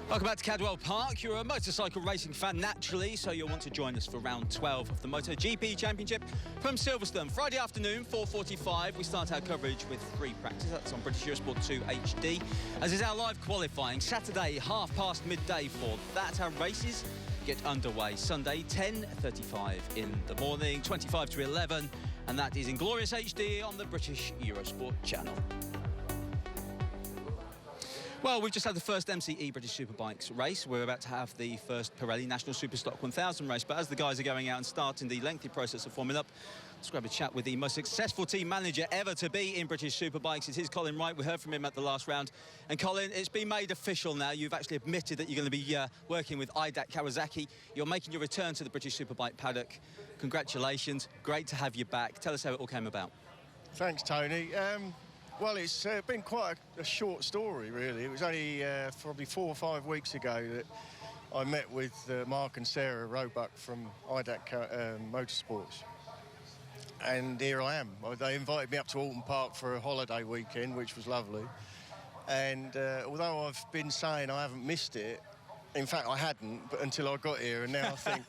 Welcome back to Cadwell Park. You're a motorcycle racing fan naturally, so you'll want to join us for round 12 of the MotoGP Championship from Silverstone. Friday afternoon, 4:45, we start our coverage with free practice. That's on British Eurosport 2 HD, as is our live qualifying. Saturday, midday for that. Our races get underway. Sunday, 10:35 in the morning, 25 to 11, and that is in glorious HD on the British Eurosport channel. Well, we've just had the first MCE British Superbikes race. We're about to have the first Pirelli National Superstock 1000 race. But as the guys are going out and starting the lengthy process of forming up, let's grab a chat with the most successful team manager ever to be in British Superbikes. It is Colin Wright. We heard from him at the last round. And Colin, it's been made official now. You've actually admitted that you're going to be working with Aidat Kawasaki. You're making your return to the British Superbike paddock. Congratulations. Great to have you back. Tell us how it all came about. Thanks, Tony. Well, it's been quite a short story, really. It was only probably 4 or 5 weeks ago that I met with Mark and Sarah Roebuck from Aidat Motorsports. And here I am. They invited me up to Alton Park for a holiday weekend, which was lovely. And although I've been saying I haven't missed it, in fact, I hadn't, but until I got here, and now I think...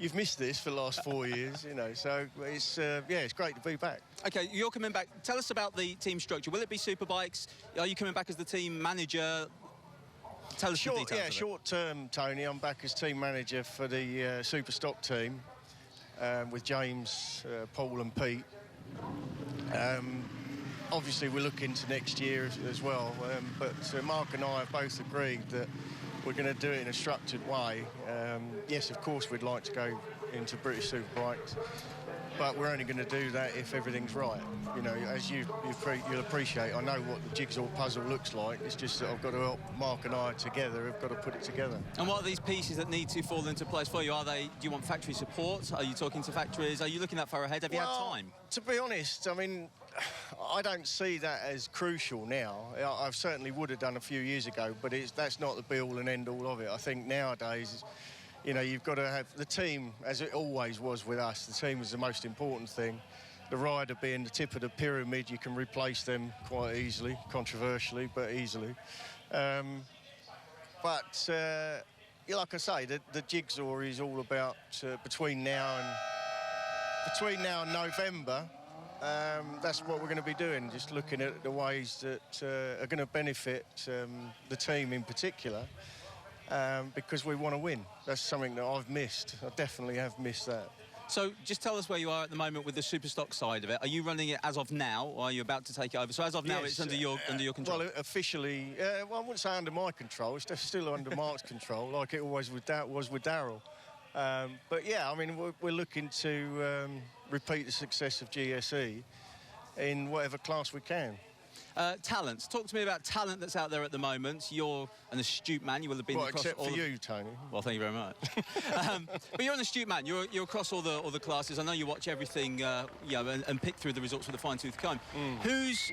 You've missed this for the last 4 years, you know, so it's, it's great to be back. OK, you're coming back. Tell us about the team structure. Will it be Superbikes? Are you coming back as the team manager? Tell us the details. Yeah, short term, Tony. I'm back as team manager for the Superstock team with James, Paul and Pete. Obviously, we're looking to next year as well, but Mark and I have both agreed that we're going to do it in a structured way. Yes, of course, we'd like to go into British Superbikes, but we're only going to do that if everything's right. You know, as you'll appreciate, I know what the jigsaw puzzle looks like. It's just that I've got to help Mark and I together. We've got to put it together. And what are these pieces that need to fall into place for you? Do you want factory support? Are you talking to factories? Are you looking that far ahead? Have you had time? To be honest, I mean, I don't see that as crucial now. I certainly would have done a few years ago, but that's not the be-all and end-all of it. I think nowadays, you know, you've got to have the team, as it always was with us. The team is the most important thing. The rider being the tip of the pyramid, you can replace them quite easily, controversially, but easily. Like I say, the jigsaw is all about between now and November. That's what we're going to be doing, just looking at the ways that are going to benefit the team in particular, because we want to win. That's something that I've missed. I definitely have missed that. So just tell us where you are at the moment with the Superstock side of it. Are you running it as of now, or are you about to take it over? So as of now, it's under your control? Well, officially, I wouldn't say under my control. It's still under Mark's control, like it always was with Darryl. But yeah, I mean, we're looking to repeat the success of GSE in whatever class we can. Talent. Talk to me about talent that's out there at the moment. You're an astute man. You will have been across except for you, Tony. Well, thank you very much. But you're an astute man. You're across all the classes. I know you watch everything, and pick through the results with a fine-tooth comb. Who's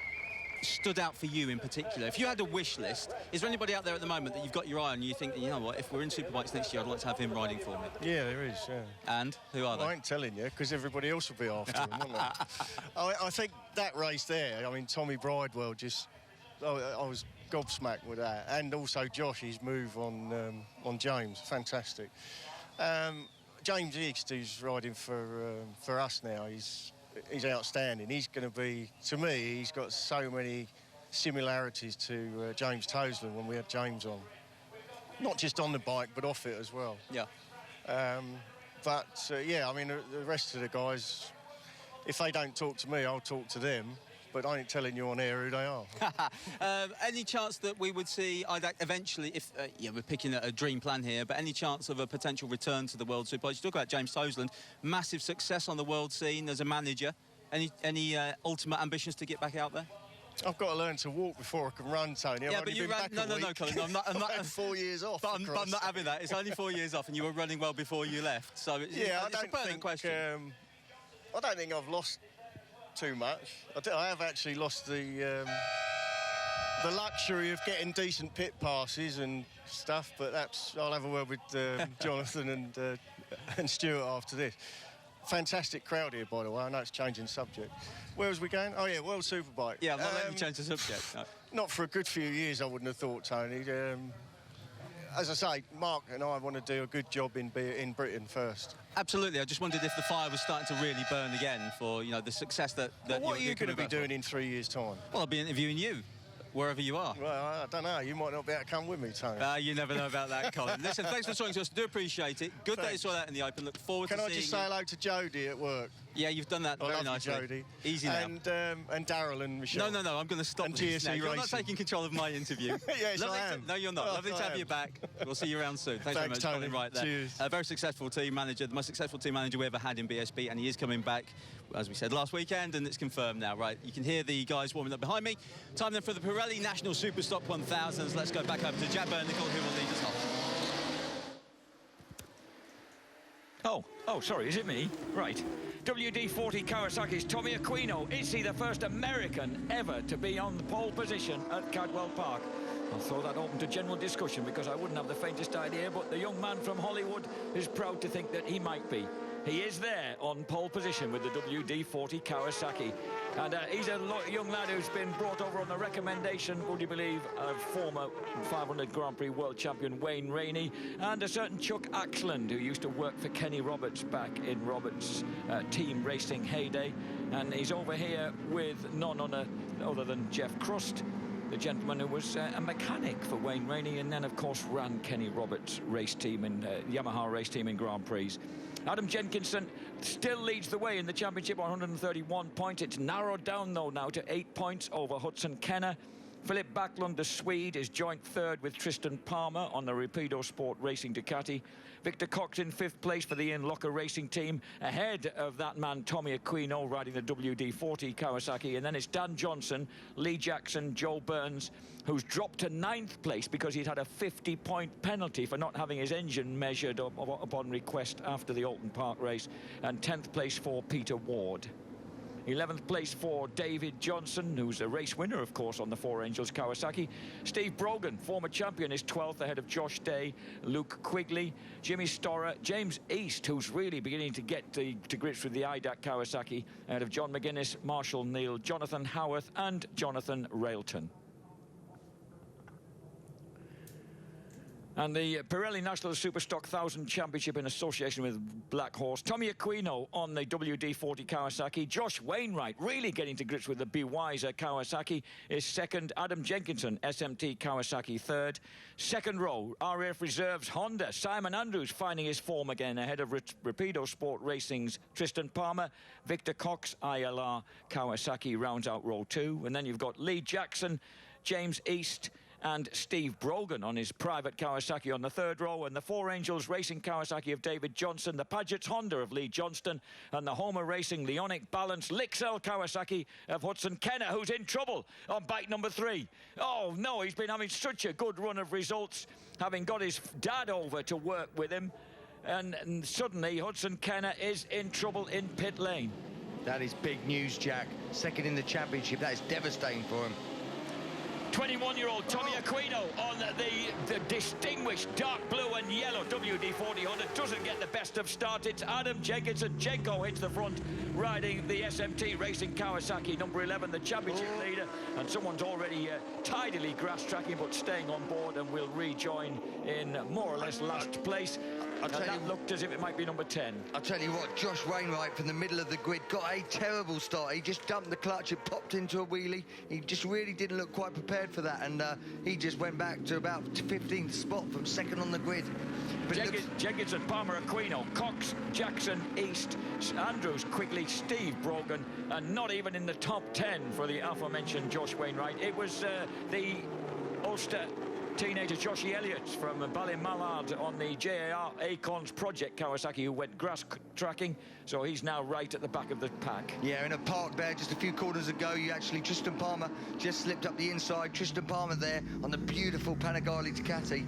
stood out for you in particular? If you had a wish list, is there anybody out there at the moment that you've got your eye on and you think, you know what, if we're in Superbikes next year, I'd like to have him riding for me? Yeah, there is, yeah. And who are they? I ain't telling you, because everybody else will be after him, won't they? I think that race there, I mean, Tommy Bridewell I was gobsmacked with that. And also Josh, his move on James, fantastic. James East, who's riding for us now, he's outstanding. He's going to be, to me, he's got so many similarities to James Toseland when we had James on. Not just on the bike, but off it as well. Yeah. Yeah, I mean, the rest of the guys, if they don't talk to me, I'll talk to them. But I ain't telling you on air who they are. Any chance that we would see Aidat eventually, if we're picking a dream plan here, but any chance of a potential return to the World Superbikes? You talk about James Toseland, massive success on the world scene as a manager. Any ultimate ambitions to get back out there? I've got to learn to walk before I can run, Tony. Yeah, but you ran. No, Colin. I'm not. I've had 4 years off. But I'm not having that. It's only 4 years off, and you were running well before you left. So it's a pertinent question. I don't think I've lost too much. I have actually lost the luxury of getting decent pit passes and stuff, but I'll have a word with Jonathan and Stuart after this. Fantastic crowd here, by the way. I know it's changing subject. Where was we going? Oh yeah, World Superbike. Yeah, I'm not letting you change the subject. No. Not for a good few years, I wouldn't have thought, Tony. as I say, Mark and I want to do a good job in Britain first. Absolutely. I just wondered if the fire was starting to really burn again for, you know, the success that What are you going to be doing in 3 years' time? Well, I'll be interviewing you, wherever you are. Well, I don't know. You might not be able to come with me, Tony. You never know about that, Colin. Listen, thanks for talking to us. Do appreciate it. Good that you saw that in the open. Look forward to seeing you. Can I just say hello to Jodie at work? Yeah, you're done that very nicely. Jodie. Easy now. And Darryl and Michelle. No, I'm going to stop and this now. GSE You're not taking control of my interview. Yes, I am. No, you're not. Lovely to have you back. We'll see you around soon. Thanks very much, Tony. Colin Wright there. Cheers. A very successful team manager, the most successful team manager we ever had in BSB, and he is coming back, as we said, last weekend, and it's confirmed now, right? You can hear the guys warming up behind me. Time then for the Pirelli National Superstock 1000s. Let's go back over to Jack Burnicle, who will lead us off. Oh, sorry, is it me? Right. WD-40 Kawasaki's Tommy Aquino. Is he the first American ever to be on the pole position at Cadwell Park? I'll throw that open to general discussion because I wouldn't have the faintest idea, but the young man from Hollywood is proud to think that he might be. He is there on pole position with the WD-40 Kawasaki. And he's a young lad who's been brought over on the recommendation, would you believe, of former 500 Grand Prix world champion Wayne Rainey and a certain Chuck Axland, who used to work for Kenny Roberts back in Roberts' team racing heyday. And he's over here with none other than Jeff Crust, the gentleman who was a mechanic for Wayne Rainey and then, of course, ran Kenny Roberts' race team in Yamaha race team in Grand Prix. Adam Jenkinson still leads the way in the championship on 131 points. It's narrowed down, though, now to 8 points over Hudson Kenner. Philip Backlund, the Swede, is joint third with Tristan Palmer on the Rapido Sport Racing Ducati. Victor Cox in fifth place for the Ian Locker Racing Team, ahead of that man Tommy Aquino riding the WD-40 Kawasaki. And then it's Dan Johnson, Lee Jackson, Joe Burns, who's dropped to ninth place because he'd had a 50-point penalty for not having his engine measured upon request after the Alton Park race. And 10th place for Peter Ward. 11th place for David Johnson, who's a race winner, of course, on the Four Angels Kawasaki. Steve Brogan, former champion, is 12th ahead of Josh Day, Luke Quigley, Jimmy Storer, James East, who's really beginning to get to grips with the IDAC Kawasaki, ahead of John McGuinness, Marshall Neal, Jonathan Howarth and Jonathan Railton. And the Pirelli National Superstock 1000 Championship in association with Black Horse. Tommy Aquino on the WD-40 Kawasaki. Josh Wainwright really getting to grips with the Be Wiser Kawasaki is second. Adam Jenkinson, SMT Kawasaki, third. Second row, RAF Reserves Honda. Simon Andrews finding his form again ahead of Rapido Sport Racing's Tristan Palmer. Victor Cox, ILR Kawasaki rounds out row two. And then you've got Lee Jackson, James East, and Steve Brogan on his private Kawasaki on the third row, and the Four Angels Racing Kawasaki of David Johnson, the Paget's Honda of Lee Johnston, and the Homer Racing Leonic Balance Lixel Kawasaki of Hudson Kenner, who's in trouble on bike number 3. Oh no, he's been having such a good run of results, having got his dad over to work with him, and suddenly Hudson Kenner is in trouble in pit lane. That is big news, Jack. Second in the championship. That is devastating for him. 21-year-old Tommy Aquino on the distinguished dark blue and yellow WD-40 Honda doesn't get the best of start. It's Adam Jenkinson. Jenko hits the front, riding the SMT Racing Kawasaki, number 11, the championship leader. And someone's already tidily grass-tracking, but staying on board and will rejoin in more or less last place. And that looked as if it might be number 10. I'll tell you what, Josh Wainwright from the middle of the grid got a terrible start. He just dumped the clutch, it popped into a wheelie. He just really didn't look quite prepared for that, and he just went back to about 15th spot from second on the grid. Jenkinson, Palmer, Aquino, Cox, Jackson, East, Andrews, Quigley, Steve Brogan, and not even in the top 10 for the aforementioned Josh Wainwright. It was the Ulster teenager Joshy Elliott from Ballymallard on the JAR Acorns Project Kawasaki, who went grass tracking, so he's now right at the back of the pack. Yeah, in a park there just a few corners ago, Tristan Palmer just slipped up the inside. Tristan Palmer there on the beautiful Panigale Ducati.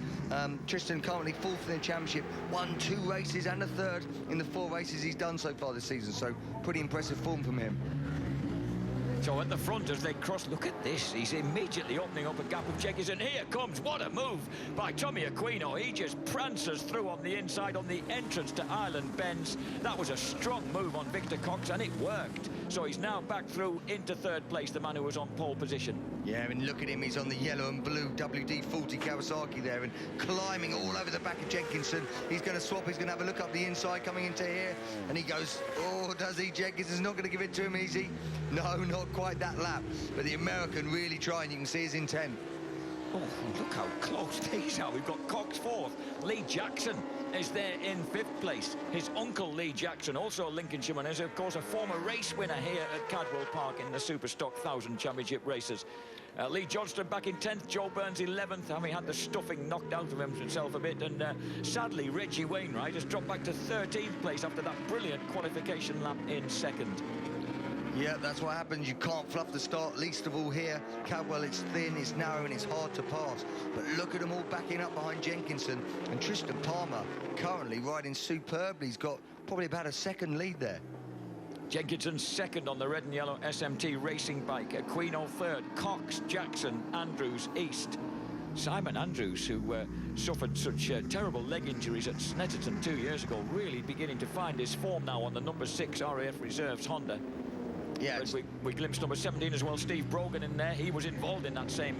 Tristan currently fourth in the championship, won 2 races and a third in the 4 races he's done so far this season, so pretty impressive form from him. So at the front as they cross, look at this. He's immediately opening up a gap of Jenkinson. Here comes, what a move by Tommy Aquino. He just prances through on the inside on the entrance to Island Bends. That was a strong move on Victor Cox, and it worked. So he's now back through into third place, the man who was on pole position. Yeah, and look at him, he's on the yellow and blue WD-40 Kawasaki there and climbing all over the back of Jenkinson. He's going to swap, he's going to have a look up the inside coming into here, and he goes, oh, does he? Jenkinson's not going to give it to him easy. No, not quite that lap, but the American really trying. You can see his intent. Oh, look how close these are. We've got Cox fourth. Lee Jackson is there in fifth place. His uncle Lee Jackson, also a Lincolnshireman, is of course a former race winner here at Cadwell Park in the Superstock 1000 Championship races. Lee Johnston back in 10th, Joe Burns 11th, having had the stuffing knocked out of himself a bit, and sadly Reggie Wainwright has dropped back to 13th place after that brilliant qualification lap in second. Yeah, that's what happens. You can't fluff the start, least of all here. Cadwell, it's thin, it's narrow, and it's hard to pass. But look at them all backing up behind Jenkinson. And Tristan Palmer currently riding superbly. He's got probably about a second lead there. Jenkinson second on the red and yellow SMT racing bike. Aquino third. Cox, Jackson, Andrews, East. Simon Andrews, who suffered such terrible leg injuries at Snetterton 2 years ago, really beginning to find his form now on the number 6 RAF Reserves Honda. Yeah, we glimpsed number 17 as well, Steve Brogan in there. He was involved in that same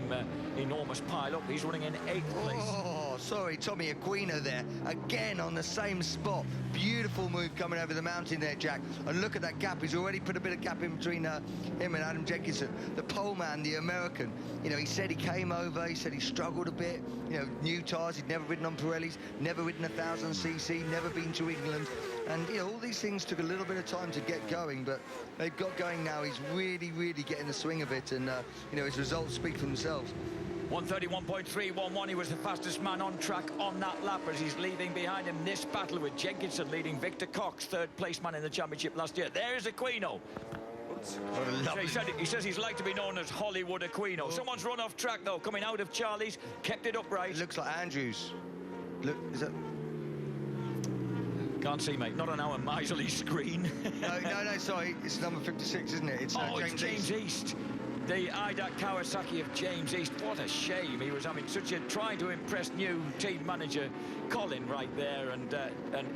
enormous pile-up. He's running in 8th place. Oh, sorry, Tommy Aquino there, again on the same spot. Beautiful move coming over the mountain there, Jack. And look at that gap. He's already put a bit of gap in between him and Adam Jenkinson. The pole man, the American, you know, he said he came over, he said he struggled a bit, you know, new tyres, he'd never ridden on Pirellis, never ridden 1000cc, never been to England. And, you know, all these things took a little bit of time to get going, but they've got going now. He's really, really getting the swing of it, and, you know, his results speak for themselves. 1:31.311. He was the fastest man on track on that lap as he's leaving behind him this battle with Jenkinson leading Victor Cox, third place man in the championship last year. There's Aquino. What a lovely... He says he's like to be known as Hollywood Aquino. Oh. Someone's run off track, though, coming out of Charlie's, kept it upright. It looks like Andrews. Look, is that... Can't see, mate. Not on our miserly screen. no, sorry. It's number 56, isn't it? It's James East. The IDAC Kawasaki of James East. What a shame. He was having trying to impress new team manager Colin Wright there, and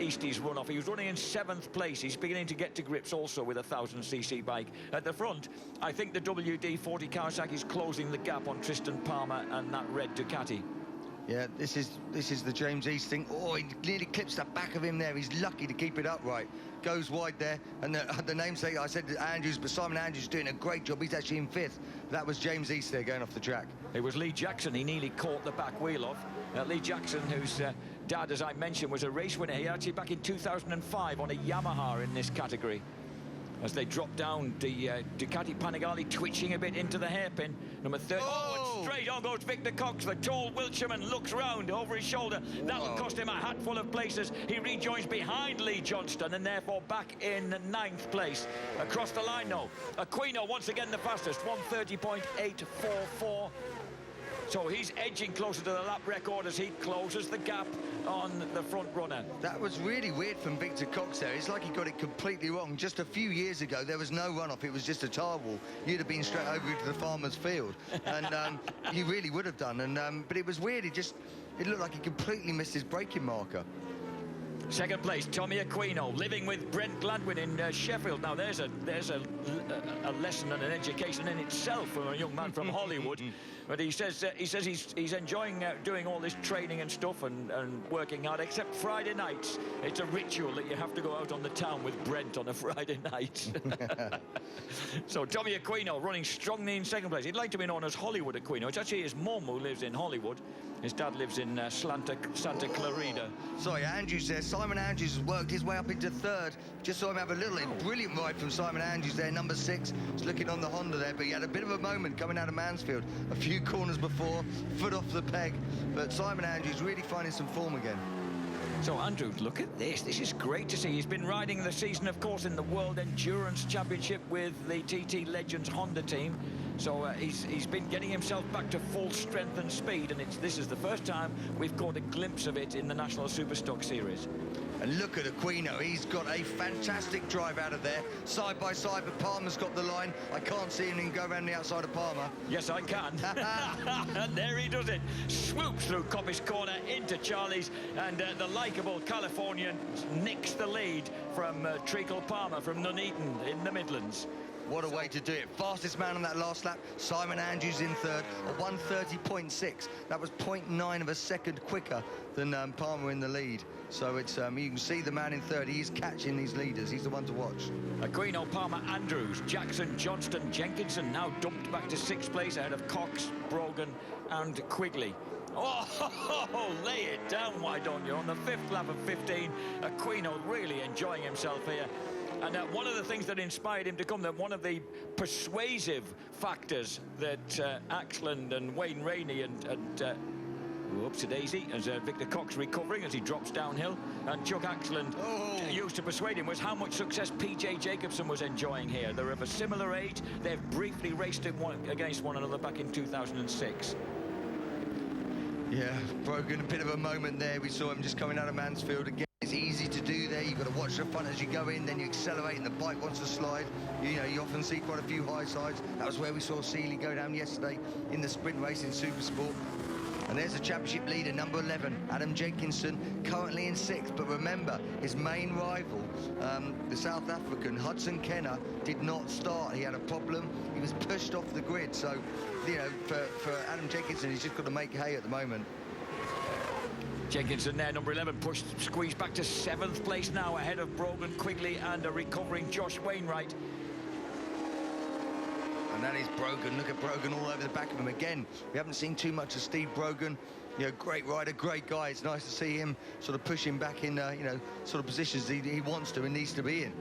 Eastie's run off. He was running in 7th place. He's beginning to get to grips also with a 1000cc bike. At the front, I think the WD-40 Kawasaki is closing the gap on Tristan Palmer and that red Ducati. Yeah, this is the James East thing. Oh, he nearly clips the back of him there. He's lucky to keep it upright. Goes wide there, and the namesake, I said Andrews, but Simon Andrews doing a great job. He's actually in 5th. That was James East there going off the track. It was Lee Jackson. He nearly caught the back wheel off. Lee Jackson, whose dad, as I mentioned, was a race winner. He actually back in 2005 on a Yamaha in this category. As they drop down, the Ducati Panigale twitching a bit into the hairpin. Number 30. Oh, and straight on goes Victor Cox. The tall Wiltshireman looks round over his shoulder. That'll cost him a hatful of places. He rejoins behind Lee Johnston and therefore back in 9th place. Across the line, though, Aquino once again the fastest, 1:30.844. So he's edging closer to the lap record as he closes the gap on the front runner. That was really weird from Victor Cox there. It's like he got it completely wrong. Just a few years ago, there was no runoff. It was just a tire wall. You'd have been straight over to the farmer's field. And you really would have done. And but it was weird. It looked like he completely missed his braking marker. Second place, Tommy Aquino, living with Brent Gladwin in Sheffield. Now, there's a lesson and an education in itself from a young man from Hollywood. But he says he's enjoying doing all this training and stuff and working hard, except Friday nights. It's a ritual that you have to go out on the town with Brent on a Friday night. So Tommy Aquino running strongly in second place. He'd like to be known as Hollywood Aquino. It's actually his mum who lives in Hollywood. His dad lives in Santa Clarita. Sorry, Andrews there. Simon Andrews has worked his way up into 3rd. Just saw him have a little brilliant ride from Simon Andrews there, number 6. He's looking on the Honda there, but he had a bit of a moment coming out of Mansfield. A few corners before, foot off the peg. But Simon Andrews really finding some form again. So, Andrew, look at this. This is great to see. He's been riding the season, of course, in the World Endurance Championship with the TT Legends Honda team. So he's been getting himself back to full strength and speed, and this is the first time we've caught a glimpse of it in the National Superstock Series. And look at Aquino, he's got a fantastic drive out of there, side by side, but Palmer's got the line. I can't see him go around the outside of Palmer. Yes, I can. And there he does it. Swoops through Coppice Corner into Charlie's, and the likeable Californian nicks the lead from Treacle Palmer from Nuneaton in the Midlands. What a way to do it. Fastest man on that last lap, Simon Andrews in third, a 1:30.6. That was 0.9 of a second quicker than Palmer in the lead. So it's you can see the man in third. He is catching these leaders. He's the one to watch. Aquino, Palmer, Andrews, Jackson, Johnston, Jenkinson now dumped back to 6th place ahead of Cox, Brogan and Quigley. Oh, lay it down, why don't you? On the 5th lap of 15, Aquino really enjoying himself here. And one of the things that inspired him to come, that one of the persuasive factors that Axland and Wayne Rainey and whoops-a-daisy, as Victor Cox recovering as he drops downhill, and Chuck Axland used to persuade him, was how much success PJ Jacobson was enjoying here. They're of a similar age. They've briefly raced against one another back in 2006. Yeah, Brogan, a bit of a moment there. We saw him just coming out of Mansfield again. It's easy to do there. You've got to watch the front as you go in, then you accelerate and the bike wants to slide. You know, you often see quite a few high sides. That was where we saw Seeley go down yesterday in the sprint race in Supersport. And there's the championship leader, number 11, Adam Jenkinson, currently in 6th. But remember, his main rival, the South African Hudson Kenner, did not start. He had a problem. He was pushed off the grid. So, you know, for Adam Jenkinson, he's just got to make hay at the moment. Jenkinson there, number 11, squeezed back to 7th place now, ahead of Brogan, Quigley and a recovering Josh Wainwright. And that is Brogan. Look at Brogan all over the back of him again. We haven't seen too much of Steve Brogan. You know, great rider, great guy. It's nice to see him sort of push him back in, you know, sort of positions he wants to and needs to be in.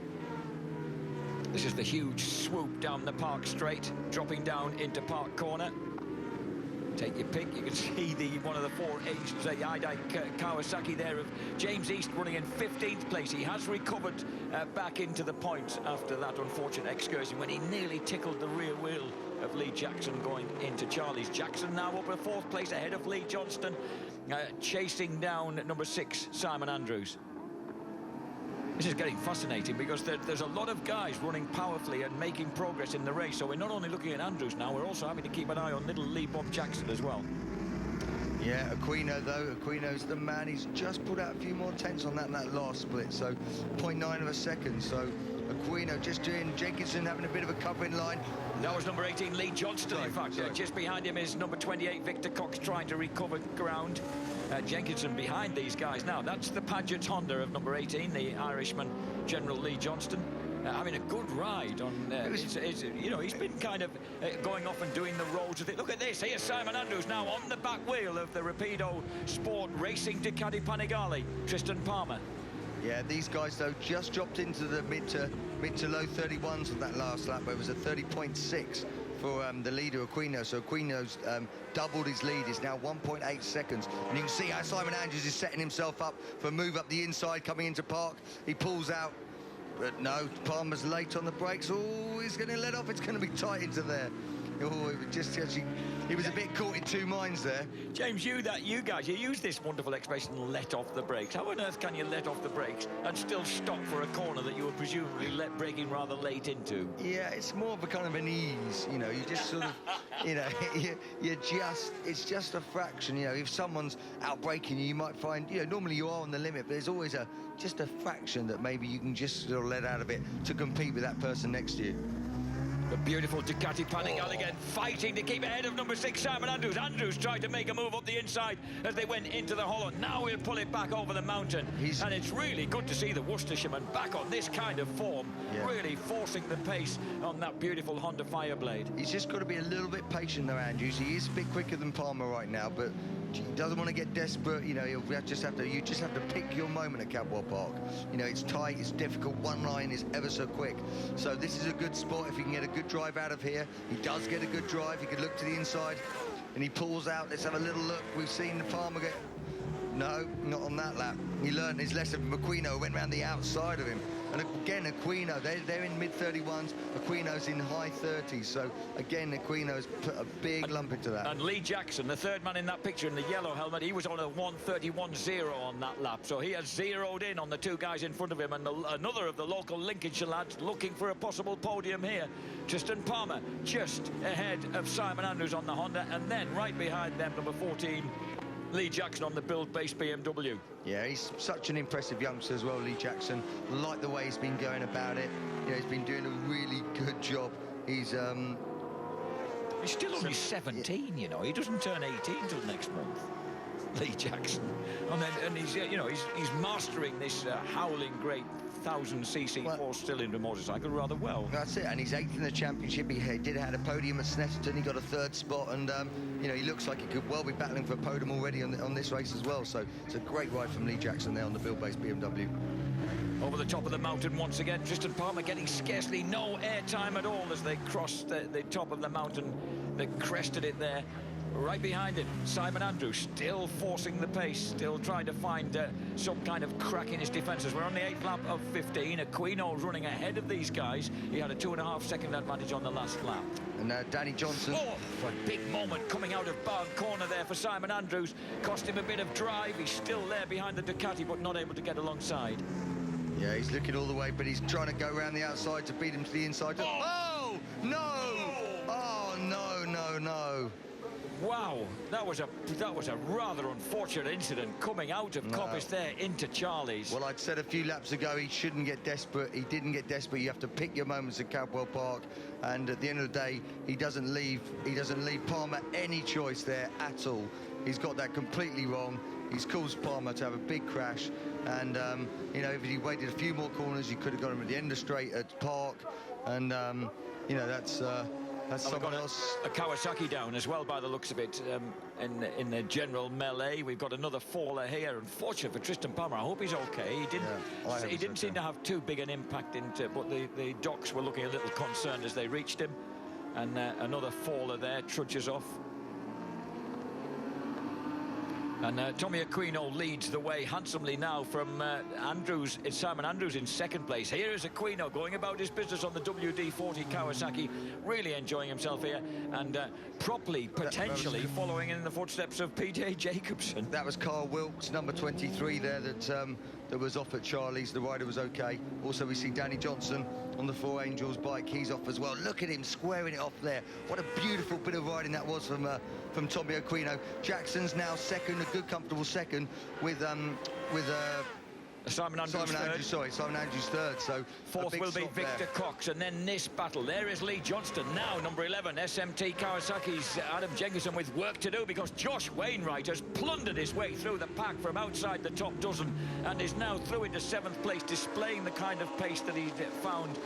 This is the huge swoop down the Park Straight, dropping down into Park Corner. Take your pick. You can see one of the 4 Asians, Idai Kawasaki there, of James East running in 15th place. He has recovered back into the points after that unfortunate excursion when he nearly tickled the rear wheel of Lee Jackson going into Charlie's. Jackson now up at 4th place ahead of Lee Johnston, chasing down number 6, Simon Andrews. This is getting fascinating because there's a lot of guys running powerfully and making progress in the race. So we're not only looking at Andrews now, we're also having to keep an eye on little Lee Bob Jackson as well. Yeah, Aquino, though. Aquino's the man. He's just put out a few more tenths on that last split. So 0.9 of a second. So Aquino just doing Jenkinson having a bit of a covering line. That was number 18, Lee Johnston, in fact. Just behind him is number 28, Victor Cox, trying to recover ground. Jenkinson behind these guys. Now, that's the Paget's Honda of number 18, the Irishman, General Lee Johnston. Having a good ride on, you know, he's been kind of going off and doing the roads with it. Look at this, here's Simon Andrews now on the back wheel of the Rapido Sport Racing Ducati Panigale, Tristan Palmer. Yeah, these guys, though, just dropped into the mid to low 31s of that last lap. It was a 30.6 for the leader, Aquino. So Aquino's doubled his lead. It's now 1.8 seconds. And you can see how Simon Andrews is setting himself up for a move up the inside coming into Park. He pulls out. But no, Palmer's late on the brakes. Oh, he's going to let off. It's going to be tight into there. Oh, it just actually, he was a bit caught in two minds there. James, you guys, you use this wonderful expression, let off the brakes. How on earth can you let off the brakes and still stop for a corner that you were presumably braking rather late into? Yeah, it's more of a kind of an ease, you know, you just sort of, you know, it's just a fraction, you know, if someone's out braking you, you might find, you know, normally you are on the limit, but there's always just a fraction that maybe you can just sort of let out of it to compete with that person next to you. The beautiful Ducati Panigale again, fighting to keep ahead of number 6, Simon Andrews. Andrews tried to make a move up the inside as they went into the hollow. Now he'll pull it back over the mountain. And it's really good to see the Worcestershireman back on this kind of form, really forcing the pace on that beautiful Honda Fireblade. He's just got to be a little bit patient though, Andrews. He is a bit quicker than Palmer right now, but he doesn't want to get desperate. You know, you just have to pick your moment at Cadwell Park. You know, it's tight, it's difficult. One line is ever so quick. So this is a good spot if he can get a good drive out of here. He does get a good drive. He could look to the inside and he pulls out. Let's have a little look. We've seen the Palmer get... No, not on that lap. He learned his lesson from Aquino, went round the outside of him. And again, Aquino, they're in mid-31s, Aquino's in high 30s. So again, Aquino's put a big lump into that. And Lee Jackson, the third man in that picture in the yellow helmet, he was on a 1:31.0 on that lap. So he has zeroed in on the two guys in front of him, and another of the local Lincolnshire lads looking for a possible podium here. Tristan Palmer just ahead of Simon Andrews on the Honda, and then right behind them, number 14, Lee Jackson on the build-based BMW. Yeah, he's such an impressive youngster as well, Lee Jackson. Like the way he's been going about it. You know, he's been doing a really good job. He's still only 17, you know. He doesn't turn 18 till next month, Lee Jackson. And he's, you know, he's mastering this howling great 1000cc four-cylinder motorcycle rather well. That's it, and he's 8th in the championship. He did have a podium at Snetterton. He got a 3rd spot, and you know, he looks like he could well be battling for a podium already on this race as well. So it's a great ride from Lee Jackson there on the build-based BMW. Over the top of the mountain once again, Tristan Palmer getting scarcely no airtime at all as they crossed the top of the mountain. They crested it there. Right behind him, Simon Andrews still forcing the pace, still trying to find some kind of crack in his defences. We're on the 8th lap of 15. Aquino's running ahead of these guys. He had a 2.5-second advantage on the last lap. And Danny Johnson. Oh, a big moment coming out of Barn Corner there for Simon Andrews. Cost him a bit of drive. He's still there behind the Ducati, but not able to get alongside. Yeah, he's looking all the way, but he's trying to go around the outside to beat him to the inside. Oh, no! Oh, no. Wow, that was a rather unfortunate incident coming out of Coppice there into Charlie's. Well, I'd said a few laps ago he shouldn't get desperate. He didn't get desperate. You have to pick your moments at Cadwell Park, and at the end of the day, he doesn't leave Palmer any choice there at all. He's got that completely wrong. He's caused Palmer to have a big crash, and you know, if he waited a few more corners, you could have got him at the end of straight at Park, and you know, that's someone else. A Kawasaki down as well by the looks of it in the general melee. We've got another faller here. Unfortunate for Tristan Palmer. I hope he's okay. He didn't seem to have too big an impact into, but the docks were looking a little concerned as they reached him. And another faller there trudges off. And Tommy Aquino leads the way handsomely now from Andrews. It's Simon Andrews in 2nd place. Here is Aquino going about his business on the WD-40 Kawasaki, really enjoying himself here, and properly, potentially following in the footsteps of PJ Jacobson. That was Carl Wilkes, number 23 there, that was off at Charlie's. The rider was okay. Also, we see Danny Johnson on the Four Angels bike. He's off as well. Look at him squaring it off there. What a beautiful bit of riding that was from Tommy Aquino. Jackson's now 2nd, a good, comfortable 2nd with Simon Andrews Simon Andrews 3rd. So 4th will be Victor Cox, and then this battle. There is Lee Johnston now, number 11, SMT Kawasaki's Adam Jenkinson with work to do, because Josh Wainwright has plundered his way through the pack from outside the top dozen and is now through into 7th place, displaying the kind of pace that he found.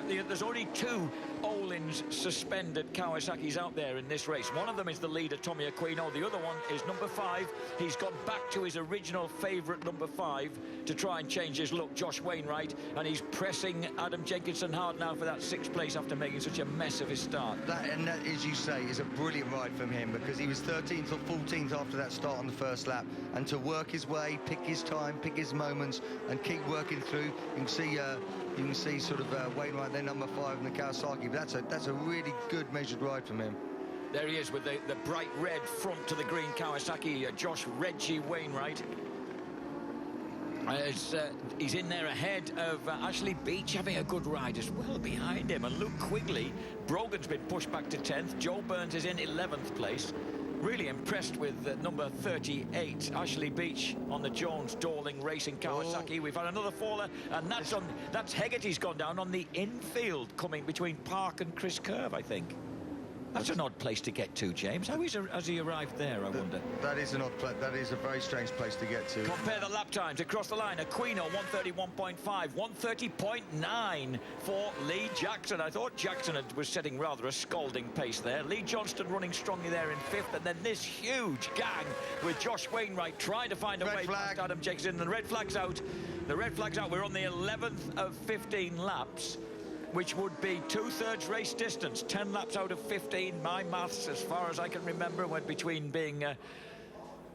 There's only 2 Ohlins suspended Kawasaki's out there in this race. One of them is the leader, Tommy Aquino. The other one is number 5. He's gone back to his original favourite, number 5, to try and change his look, Josh Wainwright, and he's pressing Adam Jenkinson hard now for that 6th place after making such a mess of his start. That, as you say, is a brilliant ride from him, because he was 13th or 14th after that start on the 1st lap, and to work his way, pick his time, pick his moments, and keep working through. You can see sort of Wainwright there, number 5 in the Kawasaki, but that's a really good measured ride from him. There he is with the bright red front to the green Kawasaki, Josh Reggie Wainwright. He's in there ahead of Ashley Beach, having a good ride as well behind him. And Luke Quigley, Brogan's been pushed back to 10th. Joe Burns is in 11th place. Really impressed with number 38, Ashley Beach, on the Jones Dorling Racing Kawasaki. We've had another faller, and that's Hegarty's gone down on the infield, coming between Park and Chris Curve, I think. That's an odd place to get to, James. How has he arrived there, I wonder? That is an odd place. That is a very strange place to get to. Compare the lap times across the line. Aquino, 1:31.5, 1:30.9 for Lee Jackson. I thought Jackson was setting rather a scalding pace there. Lee Johnston running strongly there in 5th, and then this huge gang with Josh Wainwright trying to find a way past Adam Jenkinson. The red flag's out. The red flag's out. We're on the 11th of 15 laps, which would be 2/3 race distance, 10 laps out of 15. My maths, as far as I can remember, went between being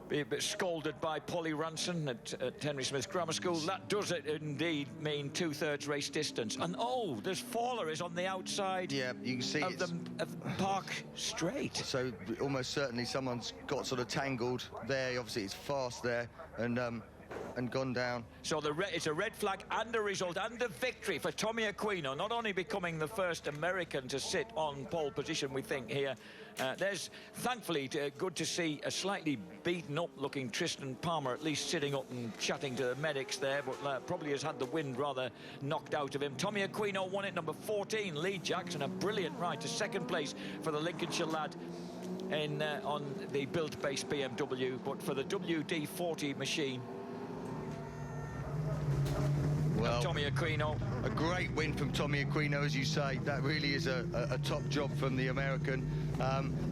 be a bit scolded by Polly Ranson at Henry Smith Grammar School. That does it indeed mean 2/3 race distance. And oh, there's Fowler is on the outside. Yeah, you can see of the park straight. So almost certainly someone's got sort of tangled there. Obviously it's fast there and gone down. So it's a red flag and a result and a victory for Tommy Aquino, not only becoming the first American to sit on pole position, we think, here. There's, thankfully, good to see a slightly beaten-up looking Tristan Palmer at least sitting up and chatting to the medics there, but probably has had the wind rather knocked out of him. Tommy Aquino won it, number 14. Lee Jackson, a brilliant ride to second place for the Lincolnshire lad on the built-based BMW, but for the WD-40 machine. Well, Tommy Aquino. A great win from Tommy Aquino, as you say. That really is a top job from the American.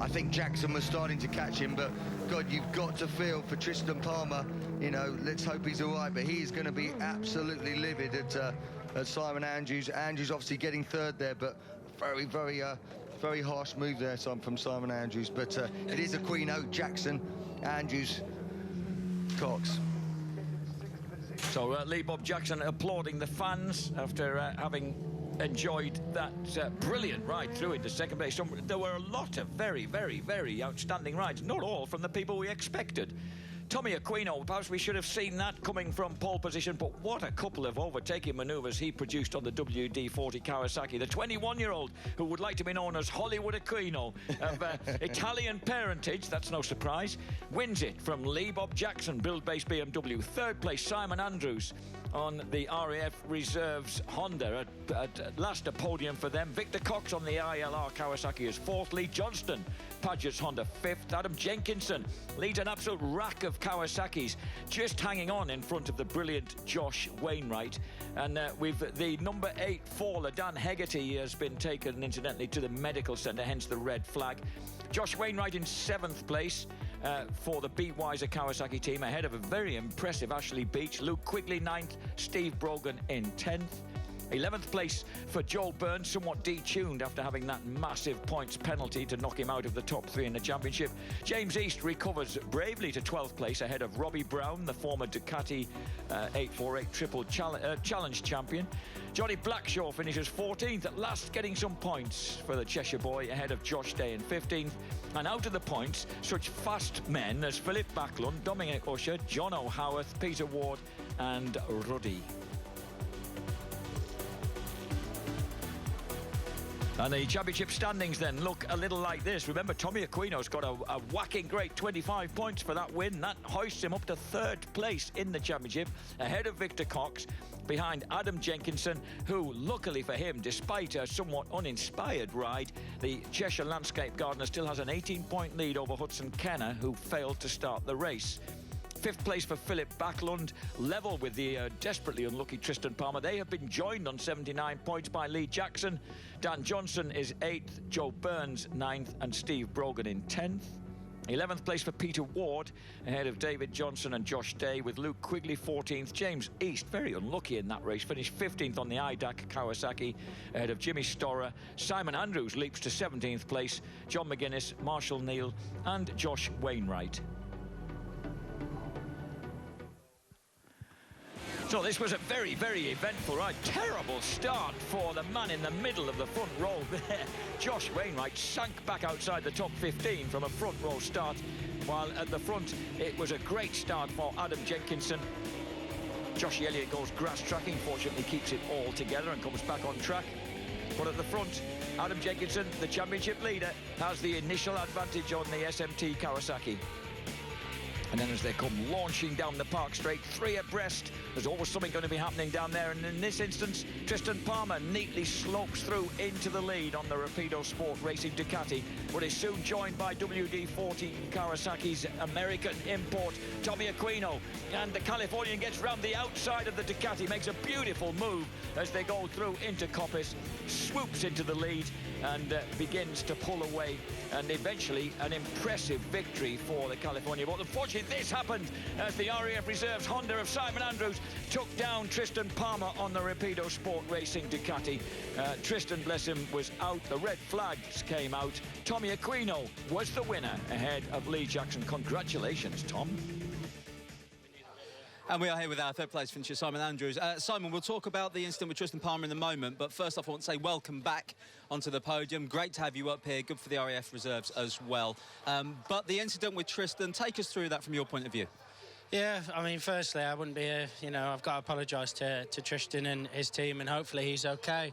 I think Jackson was starting to catch him, but God, you've got to feel for Tristan Palmer. You know, let's hope he's all right, but he is going to be absolutely livid at Simon Andrews. Andrews obviously getting third there, but very harsh move there from Simon Andrews. But it is Aquino, Jackson, Andrews, Cox. So Lee Bob Jackson applauding the fans after having enjoyed that brilliant ride through into second place. There were a lot of very, very, very outstanding rides, not all from the people we expected. Tommy Aquino, perhaps we should have seen that coming from pole position, but what a couple of overtaking manoeuvres he produced on the WD-40 Kawasaki. The 21-year-old who would like to be known as Hollywood Aquino of Italian parentage, that's no surprise, wins it from Lee Bob Jackson, build-based BMW. Third place, Simon Andrews on the RAF Reserves Honda. At last, a podium for them. Victor Cox on the ILR Kawasaki is fourth. Lee Johnston, Paget's Honda, fifth. Adam Jenkinson leads an absolute rack of Kawasaki's, just hanging on in front of the brilliant Josh Wainwright. And with the number 8 faller, Dan Hegarty, has been taken, incidentally, to the medical centre, hence the red flag. Josh Wainwright in 7th place for the Be Wiser Kawasaki team, ahead of a very impressive Ashley Beach. Luke Quigley 9th, Steve Brogan in 10th. 11th place for Joel Burns, somewhat detuned after having that massive points penalty to knock him out of the top 3 in the championship. James East recovers bravely to 12th place ahead of Robbie Brown, the former Ducati 848 triple challenge champion. Johnny Blackshaw finishes 14th, at last getting some points for the Cheshire boy, ahead of Josh Day in 15th. And out of the points, such fast men as Philip Backlund, Dominic Usher, John O'Howarth, Peter Ward and Ruddy. And the championship standings then look a little like this. Remember, Tommy Aquino's got a whacking great 25 points for that win. That hoists him up to 3rd place in the championship, ahead of Victor Cox, behind Adam Jenkinson, who, luckily for him, despite a somewhat uninspired ride, the Cheshire Landscape Gardener still has an 18-point lead over Hudson Kenner, who failed to start the race. 5th place for Philip Backlund, level with the desperately unlucky Tristan Palmer. They have been joined on 79 points by Lee Jackson. Dan Johnson is 8th, Joe Burns 9th, and Steve Brogan in 10th. 11th place for Peter Ward, ahead of David Johnson and Josh Day, with Luke Quigley 14th. James East, very unlucky in that race, finished 15th on the IDAC Kawasaki, ahead of Jimmy Storer. Simon Andrews leaps to 17th place, John McGuinness, Marshall Neal and Josh Wainwright. So this was a very, very eventful ride. Terrible start for the man in the middle of the front row there. Josh Wainwright sank back outside the top 15 from a front row start, while at the front it was a great start for Adam Jenkinson. Josh Elliott goes grass tracking, fortunately keeps it all together and comes back on track. But at the front, Adam Jenkinson, the championship leader, has the initial advantage on the SMT Kawasaki. And then as they come launching down the park straight, 3 abreast, there's always something going to be happening down there. And in this instance, Tristan Palmer neatly slopes through into the lead on the Rapido Sport Racing Ducati, but is soon joined by WD-40 Kawasaki's American import, Tommy Aquino. And the Californian gets round the outside of the Ducati, makes a beautiful move as they go through into Coppice, swoops into the lead, and begins to pull away, and eventually an impressive victory for the California. But unfortunately, this happened as the RAF Reserves Honda of Simon Andrews took down Tristan Palmer on the Rapido Sport Racing Ducati. Tristan, bless him, was out. The red flags came out. Tommy Aquino was the winner ahead of Lee Jackson. Congratulations, Tom. And we are here with our third place finisher, Simon Andrews. Simon, we'll talk about the incident with Tristan Palmer in a moment, but first off, I want to say welcome back onto the podium. Great to have you up here. Good for the RAF Reserves as well. But the incident with Tristan, take us through that from your point of view. Yeah, I mean, firstly, I wouldn't be here. You know, I've got to apologise to Tristan and his team, and hopefully he's okay.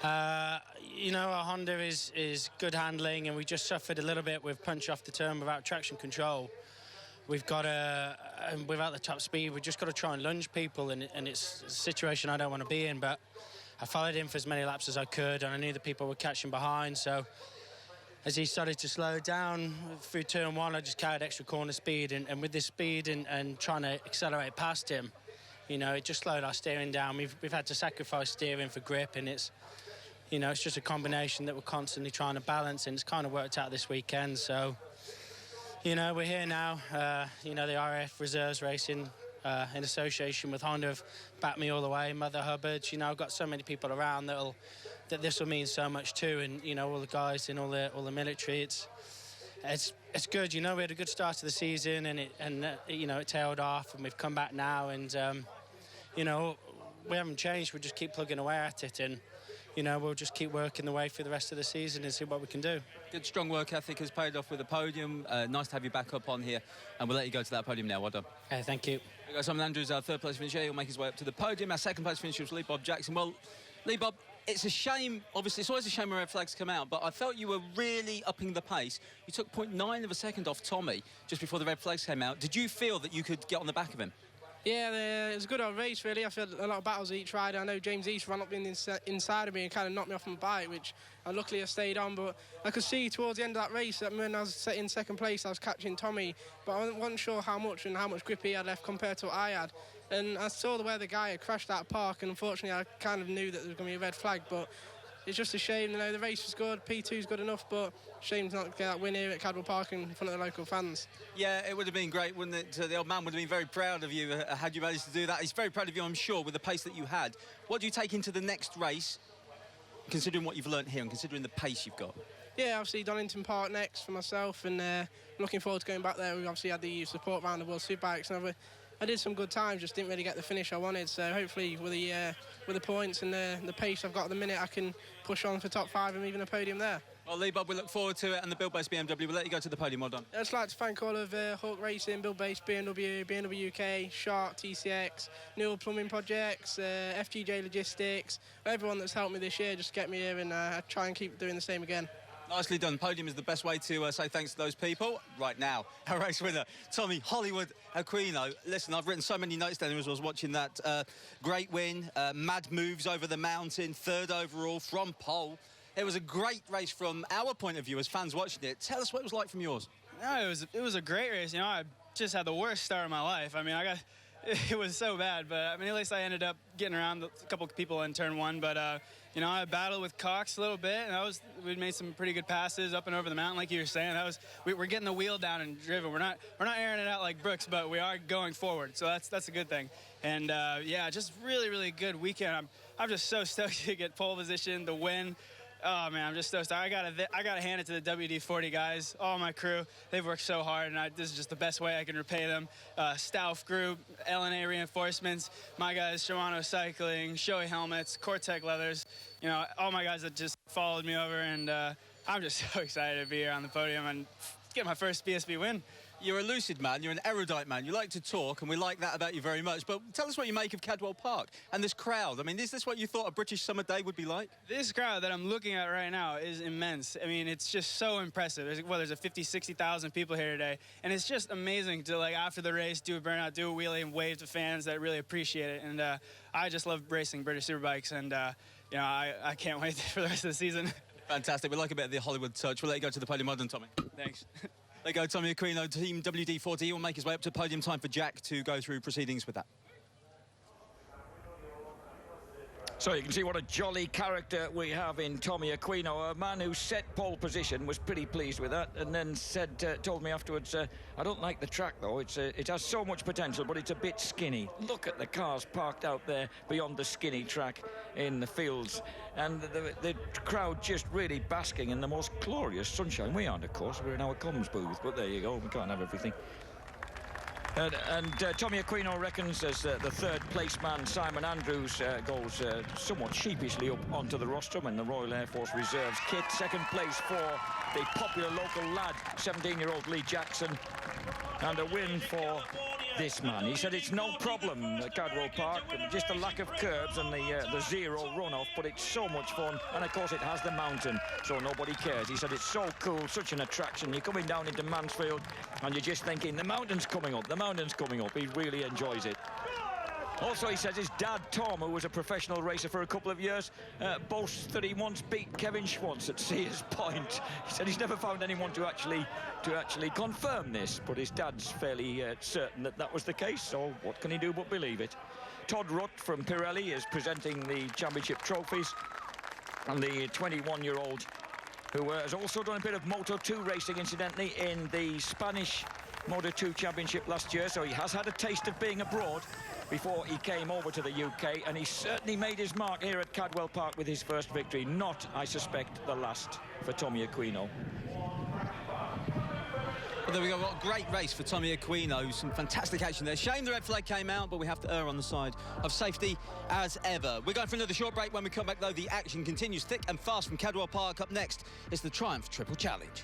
You know, our Honda is good handling, and we just suffered a little bit with punch off the turn without traction control. We've got without the top speed, we've just got to try and lunge people, and it's a situation I don't want to be in, but I followed him for as many laps as I could, and I knew the people were catching behind, so as he started to slow down through turn one, I just carried extra corner speed, and with this speed and trying to accelerate past him, you know, it just slowed our steering down. We've had to sacrifice steering for grip, and it's, you know, it's just a combination that we're constantly trying to balance, and it's kind of worked out this weekend, so... You know, we're here now. You know, the RAF Reserves Racing in association with Honda have backed me all the way. Mother Hubbard, you know, I've got so many people around that this will mean so much too. And, you know, all the guys in all the military, it's good. You know, we had a good start to the season, and you know, it tailed off, and we've come back now, and you know, we haven't changed. We just keep plugging away at it, and you know, we'll just keep working the way through the rest of the season and see what we can do. Good, strong work ethic has paid off with the podium. Nice to have you back up on here, and we'll let you go to that podium now. Well done. Thank you. We've got Simon Andrews, our third place finisher. He'll make his way up to the podium. Our second place finisher was Lee Bob Jackson. Well, Lee Bob, it's a shame, obviously, it's always a shame when red flags come out, but I felt you were really upping the pace. You took 0.9 of a second off Tommy just before the red flags came out. Did you feel that you could get on the back of him? Yeah, it was a good old race, really. I felt a lot of battles each rider. I know James East ran up inside of me and kind of knocked me off my bike, which luckily I stayed on. But I could see towards the end of that race that when I was in second place, I was catching Tommy, but I wasn't sure how much grip he had left compared to what I had. And I saw the way the guy had crashed that park, and unfortunately I kind of knew that there was going to be a red flag, but it's just a shame. You know, the race was good, P2's good enough, but shame to not get that win here at Cadwell Park in front of the local fans. Yeah, it would have been great, wouldn't it? The old man would have been very proud of you had you managed to do that. He's very proud of you, I'm sure, with the pace that you had. What do you take into the next race, considering what you've learnt here and considering the pace you've got? Yeah, obviously Donington Park next for myself, and looking forward to going back there. We obviously had the support round of World Superbikes, and I did some good times, just didn't really get the finish I wanted. So hopefully with the points and the pace I've got at the minute, I can push on for top 5 and even a podium there. Well, Lee Bob, we look forward to it, and the Build-Based BMW. We'll let you go to the podium. Well done. I'd just like to thank all of Hawk Racing, Build-Based BMW, BMW UK, Shark, TCX, Newell Plumbing Projects, FGJ Logistics, everyone that's helped me this year just to get me here, and I try and keep doing the same again. Nicely done. Podium is the best way to say thanks to those people. Right now, our race winner, Tommy Hollywood Aquino. Listen, I've written so many notes down as I was watching that. Great win, mad moves over the mountain, third overall from pole. It was a great race from our point of view as fans watching it. Tell us what it was like from yours. No, it was a great race. You know, I just had the worst start of my life. I mean, it was so bad, but I mean, at least I ended up getting around a couple of people in turn one. But you know, I battled with Cox a little bit, and we made some pretty good passes up and over the mountain, like you were saying. We're getting the wheel down and driven. We're not airing it out like Brooks, but we are going forward. So that's a good thing. And yeah, just really good weekend. I'm just so stoked to get pole position, the win. Oh man, I'm just so stoked. I gotta hand it to the WD-40 guys, all my crew. They've worked so hard, and this is just the best way I can repay them. Stauf Group, LNA Reinforcements, my guys, Shimano Cycling, Shoei Helmets, Cortec Leathers. You know, all my guys that just followed me over, and I'm just so excited to be here on the podium and get my first BSB win. You're a lucid man, you're an erudite man, you like to talk, and we like that about you very much. But tell us what you make of Cadwell Park and this crowd. I mean, is this what you thought a British summer day would be like? This crowd that I'm looking at right now is immense. I mean, it's just so impressive. There's a 50, 60,000 people here today, and it's just amazing to, like, after the race, do a burnout, do a wheelie, and wave to fans that really appreciate it. And I just love racing British Superbikes, and you know, I can't wait for the rest of the season. Fantastic. We like a bit of the Hollywood touch. We'll let you go to the podium. Well done, Tommy. Thanks. There you go, Tommy Aquino, Team WD-40. He will make his way up to podium. Time for Jack to go through proceedings with that. So you can see what a jolly character we have in Tommy Aquino, a man who set pole position, was pretty pleased with that, and then told me afterwards, I don't like the track though, it has so much potential, but it's a bit skinny. Look at the cars parked out there beyond the skinny track in the fields, and the crowd just really basking in the most glorious sunshine. We aren't, of course, we're in our comms booth, but there you go, we can't have everything. And Tommy Aquino reckons as the third place man Simon Andrews goes somewhat sheepishly up onto the rostrum in the Royal Air Force Reserves kit. Second place for the popular local lad, 17-year-old Lee Jackson, and a win for this man. He said it's no problem at Cadwell Park, just a lack of curbs and the zero runoff, but it's so much fun, and of course it has the mountain, so nobody cares. He said it's so cool, such an attraction. You're coming down into Mansfield and you're just thinking the mountain's coming up, the mountain's coming up. He really enjoys it. Also, he says his dad, Tom, who was a professional racer for a couple of years, boasts that he once beat Kevin Schwantz at Sears Point. He said he's never found anyone to actually confirm this, but his dad's fairly certain that that was the case, so what can he do but believe it? Todd Rutt from Pirelli is presenting the championship trophies, and the 21-year-old who has also done a bit of Moto2 racing, incidentally, in the Spanish Moto2 Championship last year, so he has had a taste of being abroad before he came over to the UK, and he certainly made his mark here at Cadwell Park with his first victory. Not, I suspect, the last for Tommy Aquino. Well, there we go. What a great race for Tommy Aquino. Some fantastic action there. Shame the red flag came out, but we have to err on the side of safety as ever. We're going for another short break. When we come back, though, the action continues thick and fast from Cadwell Park. Up next is the Triumph Triple Challenge.